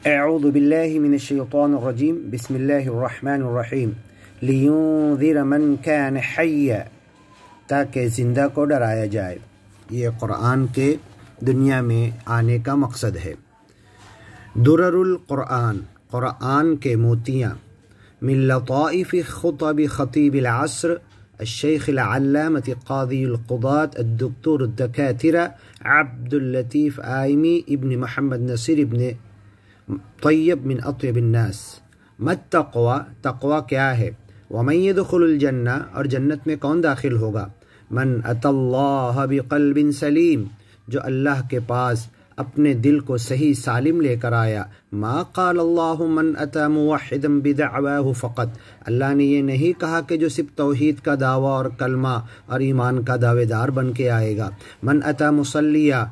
اعوذ باللہ من الشیطان الرجیم بسم اللہ الرحمن الرحیم لینذر من کان حیا، تاکہ زندہ کو ڈرایا جائے۔ یہ قرآن کے دنیا میں آنے کا مقصد ہے۔ درر القرآن، قرآن کے موتیاں، من لطائف خطب خطیب العصر الشیخ العلامة قاضی القضاة الدکتور الدکاترہ عبد اللطیف آئمی ابن محمد نصیر ابن طیب من اطیب الناس۔ ما التقوی، تقوی کیا ہے؟ ومن يدخل الجنہ، اور جنت میں کون داخل ہوگا؟ من اتی اللہ بقلب سلیم، جو اللہ کے پاس اپنے دل کو صحیح سالم لے کر آیا۔ ما قال اللہ من اتی موحدا بدعواہ فقط، اللہ نے یہ نہیں کہا کہ جو صرف توحید کا دعویٰ اور کلمہ اور ایمان کا دعوے دار بن کے آئے گا۔ من اتی مصلیہ،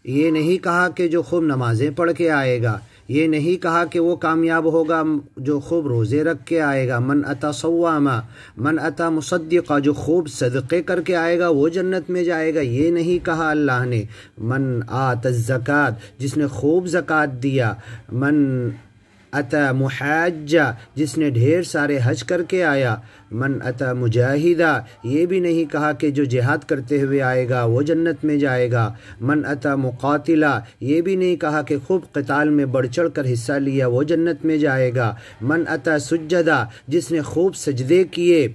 یہ نہیں کہا کہ جو خوب نمازیں پڑھ کے آئے گا، یہ نہیں کہا کہ وہ کامیاب ہوگا جو خوب روزے رکھ کے آئے گا۔ من اتی صواما، من اتی مصدقہ، جو خوب صدقے کر کے آئے گا وہ جنت میں جائے گا، یہ نہیں کہا اللہ نے۔ من آتی الزکاة، جس نے خوب زکوٰۃ دیا۔ من اتی محاجہ، جس نے ڈھیر سارے حج کر کے آیا۔ من اتی مجاہدہ، یہ بھی نہیں کہا کہ جو جہاد کرتے ہوئے آئے گا وہ جنت میں جائے گا۔ من اتی مقاتلہ، یہ بھی نہیں کہا کہ خوب قتال میں بڑھ چڑھ کر حصہ لیا وہ جنت میں جائے گا۔ من اتی سجدہ، جس نے خوب سجدے کیے۔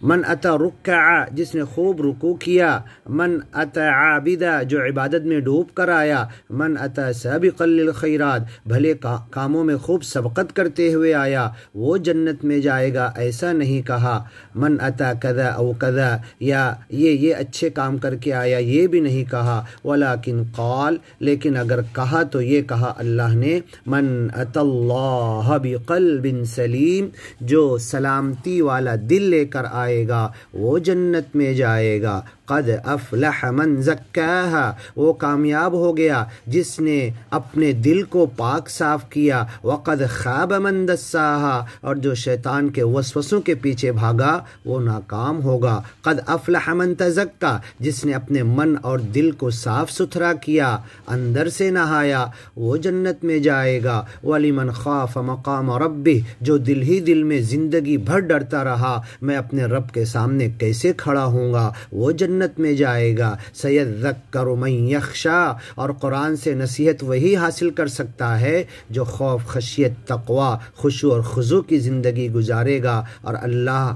من اتی رکعہ، جس نے خوب رکوع کیا۔ من اتی عابدہ، جو عبادت میں ڈوب کر آیا۔ من اتی سابقا للخیرات، بھلے کاموں میں خوب سبقت کرتے ہوئے آیا وہ جنت میں جائے گا، ایسا نہیں کہا۔ من اتی کذا او کذا، یا یہ اچھے کام کر کے آیا، یہ بھی نہیں کہا۔ ولیکن قال، لیکن اگر کہا تو یہ کہا اللہ نے، من اتی اللہ بقلب سلیم، جو سلامتی والا دل لے کر آئے گا وہ جنت میں جائے گا۔ قد افلح من زکاہا، وہ کامیاب ہو گیا جس نے اپنے دل کو پاک صاف کیا۔ وقد خاب من دساہا، اور جو شیطان کے وسوسوں کے پیچھے بھاگا وہ ناکام ہوگا۔ قد افلح من تزکا، جس نے اپنے من اور دل کو صاف ستھرا کیا، اندر سے نہایا، وہ جنت میں جائے گا۔ ولمن خاف مقام ربہ، جو دل ہی دل میں زندگی بھر ڈرتا رہا میں اپنے رب کے سامنے کیسے کھڑا ہوں گا، وہ جنت میں جائے گا۔ سیذکر من یخشا، اور قرآن سے نصیحت وہی حاصل کر سکتا ہے جو خوف، خشیت، تقوی، خشوع اور خضوع کی زندگی گزارے گا اور اللہ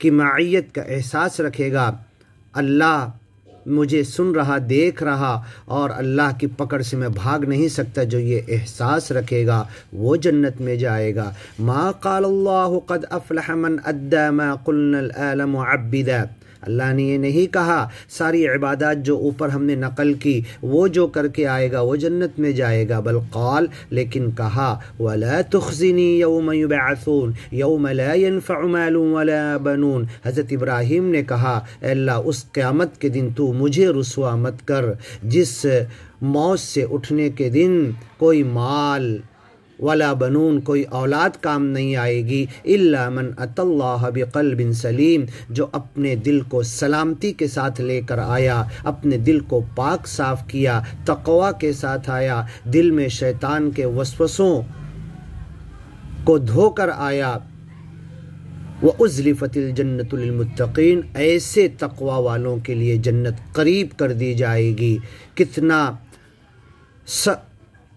کی معیت کا احساس رکھے گا۔ اللہ مجھے سن رہا، دیکھ رہا، اور اللہ کی پکڑ سے میں بھاگ نہیں سکتا، جو یہ احساس رکھے گا وہ جنت میں جائے گا۔ ما قال اللہ قد افلح من ادى ما قلنا الآن معبدا، اللہ نے یہ نہیں کہا ساری عبادات جو اوپر ہم نے نقل کی وہ جو کر کے آئے گا وہ جنت میں جائے گا، بل قال، لیکن کہا ولا تخزنی یوم یبعثون یوم لا ينفع مال ولا بنون، حضرت ابراہیم نے کہا اے اللہ اس قیامت کے دن تو مجھے رسوا مت کر جس موت سے اٹھنے کے دن کوئی مال ولا بنون، کوئی اولاد کام نہیں آئے گی، الا من اتی اللہ بقلب سلیم، جو اپنے دل کو سلامتی کے ساتھ لے کر آیا، اپنے دل کو پاک صاف کیا، تقوی کے ساتھ آیا، دل میں شیطان کے وسوسوں کو دھو کر آیا۔ وَأُزْلِفَتِ الْجَنَّةُ لِلْمُتَّقِينَ، ایسے تقوی والوں کے لیے جنت قریب کر دی جائے گی۔ کتنا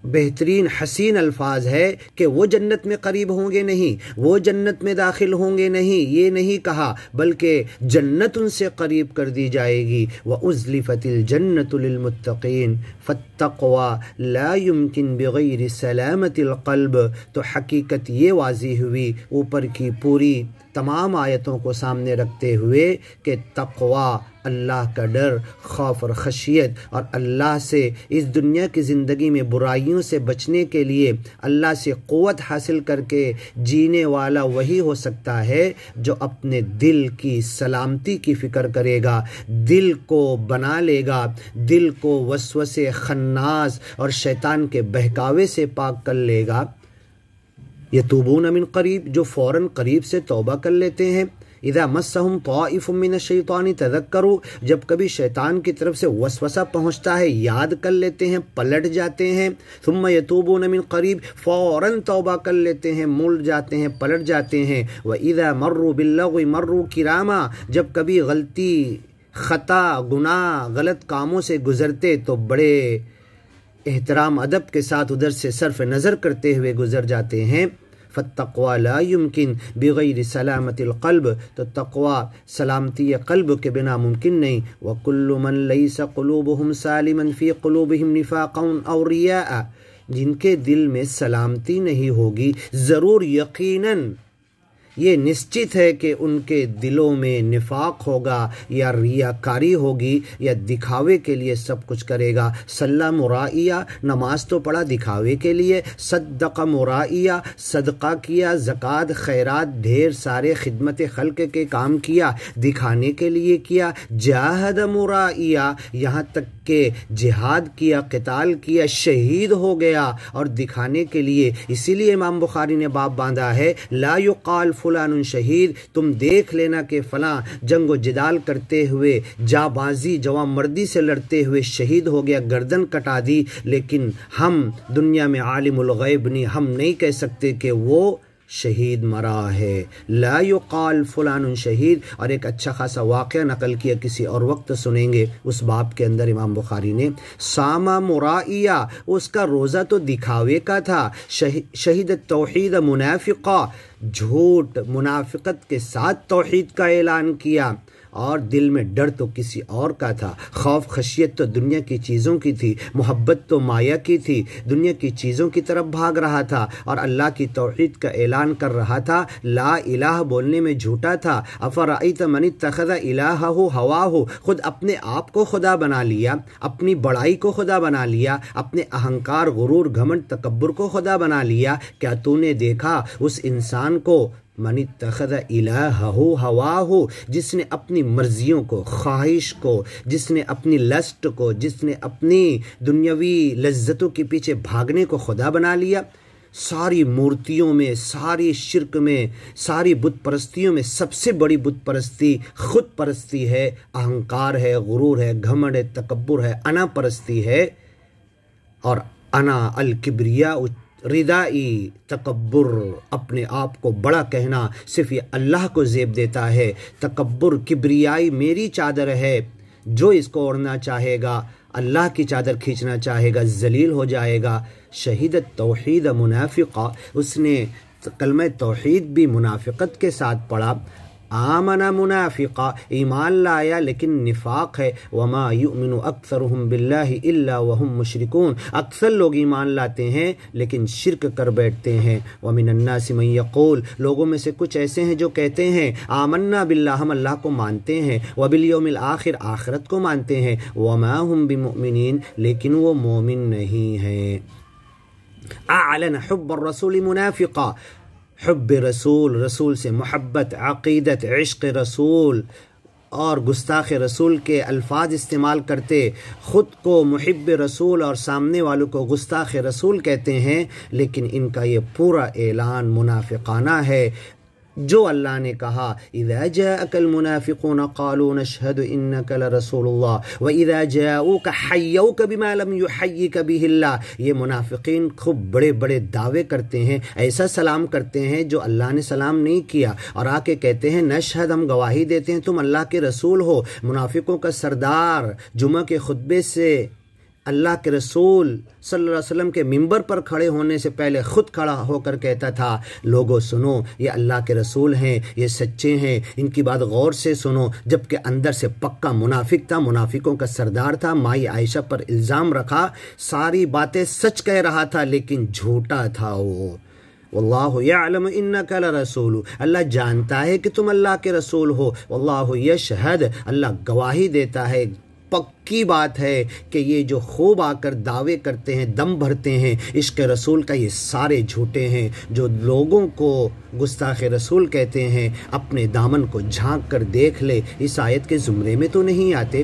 بہترین حسین الفاظ ہے کہ وہ جنت میں قریب ہوں گے نہیں، وہ جنت میں داخل ہوں گے نہیں، یہ نہیں کہا، بلکہ جنت ان سے قریب کر دی جائے گی۔ وَأُزْلِفَتِ الْجَنَّةُ لِلْمُتَّقِينَ فَالتَّقْوَى لَا يُمْكِنْ بِغَيْرِ سَلَامَةِ الْقَلْبِ، تو حقیقت یہ واضح ہوئی اوپر کی پوری تمام آیتوں کو سامنے رکھتے ہوئے کہ تقوی، اللہ کا ڈر، خوف اور خشیت، اور اللہ سے اس دنیا کی زندگی میں برائیوں سے بچنے کے لیے اللہ سے قوت حاصل کر کے جینے والا وہی ہو سکتا ہے جو اپنے دل کی سلامتی کی فکر کرے گا، دل کو بنا لے گا، دل کو وسوسے خناس اور شیطان کے بہکاوے سے پاک کر لے گا۔ یتوبون من قریب، جو فوراً قریب سے توبہ کر لیتے ہیں، اذا مسهم طائف من الشیطان تذکروا، جب کبھی شیطان کی طرف سے وسوسہ پہنچتا ہے یاد کر لیتے ہیں، پلٹ جاتے ہیں، ثم یتوبون من قریب، فوراً توبہ کر لیتے ہیں، مڑ جاتے ہیں، پلٹ جاتے ہیں، واذا مروا باللغو مروا کراما، جب کبھی غلطی، خطا، گناہ، غلط کاموں سے گزرتے تو بڑے احترام ادب کے ساتھ ادھر سے صرف نظر کرتے ہوئے گزر جاتے ہیں۔ فالتقوی لا يمکن بغیر سلامت القلب، تو تقوی سلامتی قلب کے بنا ممکن نہیں۔ وکل من لیس قلوبهم سالما فی قلوبهم نفاقا او ریاء، جن کے دل میں سلامتی نہیں ہوگی ضرور یقیناً یہ نشچت ہے کہ ان کے دلوں میں نفاق ہوگا یا ریاکاری ہوگی یا دکھاوے کے لیے سب کچھ کرے گا۔ صلی مرائیہ، نماز تو پڑھا دکھاوے کے لیے، صدق مرائیہ، صدقہ کیا، زکوٰۃ، خیرات، ڈھیر سارے خدمت خلق کے کام کیا، دکھانے کے لیے کیا۔ جاہد مرائیہ، یہاں تک کہ جہاد کیا، قتال کیا، شہید ہو گیا اور دکھانے کے لیے۔ اسی لیے امام بخاری نے باب باندھا ہے لا یقال فلان شہید، تم دیکھ لینا کہ فلاں جنگ و جدال کرتے ہوئے، جاں بازی، جوان مردی سے لڑتے ہوئے شہید ہو گیا، گردن کٹا دی، لیکن ہم دنیا میں عالم الغیب نہیں، ہم نہیں کہہ سکتے کہ وہ شہید مرا ہے۔ لا یقال فلان شہید، اور ایک اچھا خاصا واقعہ نقل کیا، کسی اور وقت سنیں گے، اس باب کے اندر امام بخاری نے ساما مرائیہ، اس کا روزہ تو دکھاوے کا تھا، شہید توحید منافقہ، جھوٹ منافقت کے ساتھ توحید کا اعلان کیا، اور دل میں ڈر تو کسی اور کا تھا، خوف خشیت تو دنیا کی چیزوں کی تھی، محبت تو مایا کی تھی، دنیا کی چیزوں کی طرف بھاگ رہا تھا اور اللہ کی توحید کا اعلان کر رہا تھا، لا الہ بولنے میں جھوٹا تھا۔ افرأیت من اتخذ الہہ ہواہ، خود اپنے آپ کو خدا بنا لیا، اپنی بڑائی کو خدا بنا لیا، اپنے اہنکار، غرور، گھمنڈ، تکبر کو خدا بنا لیا۔ کیا تو نے دیکھا اس انسان کو، من اتخذ الہہ ہواہ، جس نے اپنی مرضیوں کو، خواہش کو، جس نے اپنی لسٹ کو، جس نے اپنی دنیاوی لذتوں کے پیچھے بھاگنے کو خدا بنا لیا۔ ساری مورتیوں میں، ساری شرک میں، ساری بت پرستیوں میں سب سے بڑی بت پرستی خود پرستی ہے، اہنکار ہے، غرور ہے، گھمنڈ ہے، تکبر ہے، انا پرستی ہے۔ اور انا الکبریاء ردائی، تکبر، اپنے آپ کو بڑا کہنا صرف یہ اللہ کو زیب دیتا ہے۔ تکبر، کبریائی میری چادر ہے، جو اس کو اوڑھنا چاہے گا، اللہ کی چادر کھینچنا چاہے گا، ذلیل ہو جائے گا۔ شہید توحید منافقہ، اس نے کلمہ توحید بھی منافقت کے ساتھ پڑھا۔ آمن منافقہ، ایمان لایا لیکن نفاق ہے۔ وما یؤمن اکثرهم باللہ الا وهم مشرکون، اکثر لوگ ایمان لاتے ہیں لیکن شرک کر بیٹھتے ہیں۔ ومن الناس من یقول، لوگوں میں سے کچھ ایسے ہیں جو کہتے ہیں آمنا باللہ، ہم اللہ کو مانتے ہیں، وبالیوم الآخر، آخرت کو مانتے ہیں، وما هم بمؤمنین، لیکن وہ مومن نہیں ہیں۔ اعلن حب الرسول منافقہ، حب رسول، رسول سے محبت، عقیدت، عشق رسول اور گستاخ رسول کے الفاظ استعمال کرتے، خود کو محب رسول اور سامنے والوں کو گستاخ رسول کہتے ہیں، لیکن ان کا یہ پورا اعلان منافقانہ ہے۔ جو اللہ نے کہا اذا جاءك المنافقون قالوا نشهد انك لرسول الله واذا جاءوك حيوك بما لم يحيك به الله، یہ منافقین خوب بڑے بڑے دعوے کرتے ہیں، ایسا سلام کرتے ہیں جو اللہ نے سلام نہیں کیا، اور آ کے کہتے ہیں نشہد، ہم گواہی دیتے ہیں تم اللہ کے رسول ہو۔ منافقوں کا سردار جمعہ کے خطبے سے اللہ کے رسول صلی اللہ علیہ وسلم کے ممبر پر کھڑے ہونے سے پہلے خود کھڑا ہو کر کہتا تھا لوگوں سنو، یہ اللہ کے رسول ہیں، یہ سچے ہیں، ان کی بات غور سے سنو، جبکہ اندر سے پکا منافق تھا، منافقوں کا سردار تھا، مائی عائشہ پر الزام رکھا، ساری باتیں سچ کہہ رہا تھا لیکن جھوٹا تھا وہ۔ واللہ یعلم انک لرسول، اللہ جانتا ہے کہ تم اللہ کے رسول ہو، واللہ یشہد، اللہ گواہی دیتا ہے، پکی بات ہے کہ یہ جو خوب آ کر دعوے کرتے ہیں، دم بھرتے ہیں عشق رسول کا، یہ سارے جھوٹے ہیں۔ جو لوگوں کو گستاخ رسول کہتے ہیں اپنے دامن کو جھانک کر دیکھ لے، اس آیت کے زمرے میں تو نہیں آتے۔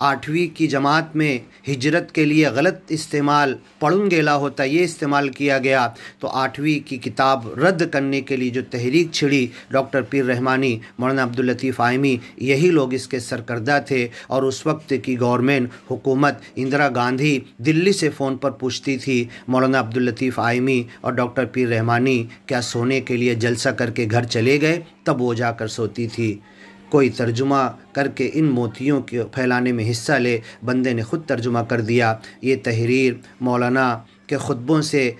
8ویں کی جماعت میں ہجرت کے لیے غلط استعمال پڑھن گیلا ہوتا یہ استعمال کیا گیا، تو 8ویں کی کتاب رد کرنے کے لیے جو تحریک چھڑی ڈاکٹر پیر رحمانی، مولانا عبداللطیف آئمی، یہی لوگ اس کے سرکردہ تھے۔ اور اس وقت کی گورنمنٹ حکومت اندرا گاندھی دلی سے فون پر پوچھتی تھی مولانا عبداللطیف آئمی اور ڈاکٹر پیر رحمانی کیا سونے کے لیے جلسہ کر کے گھر چلے گئے، تب وہ جا کر سوتی تھی۔ کوئی ترجمہ کر کے ان موتیوں کے پھیلانے میں حصہ لے، بندے نے خود ترجمہ کر دیا۔ یہ تحریر مولانا کے خطبوں سے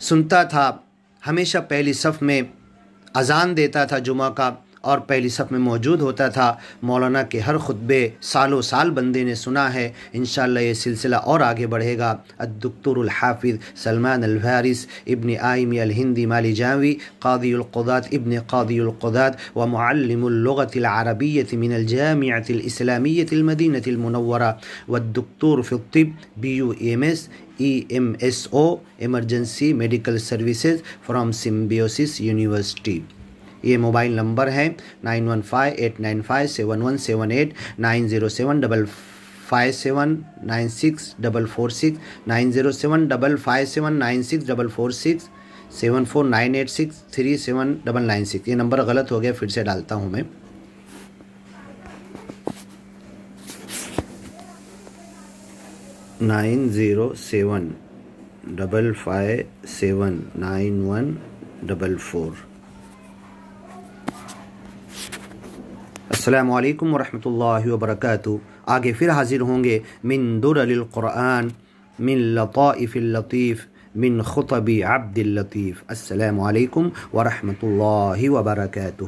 سنتا تھا، ہمیشہ پہلی صف میں اذان دیتا تھا جمعہ کا اور پہلی صف میں موجود ہوتا تھا۔ مولانا کے ہر خطبے سالوں سال بندے نے سنا ہے۔ انشاءاللہ یہ سلسلہ اور آگے بڑھے گا۔ الدکتور الحافظ سلمان الفارس ابن آئمی الہندی مالی جاوی قاضی القضاة ابن قاضی القضاة ومعلم اللغة العربية من الجامعة الإسلامية المدينة المنورة، والدكتور في الطب BUMS EMSO Emergency Medical Services from Symbiosis University۔ یہ موبائل نمبر ہے 9158957178 907579646 907579646 7498637996۔ یہ نمبر غلط ہو گیا، پھر سے ڈالتا ہوں میں 9075579144۔ السلام علیکم ورحمۃ اللہ وبرکاتہ۔ آگے پھر حاضر ہوں گے من درر القرآن من لطائف اللطیف من خطب عبد اللطیف۔ السلام علیکم ورحمۃ اللہ وبرکاتہ۔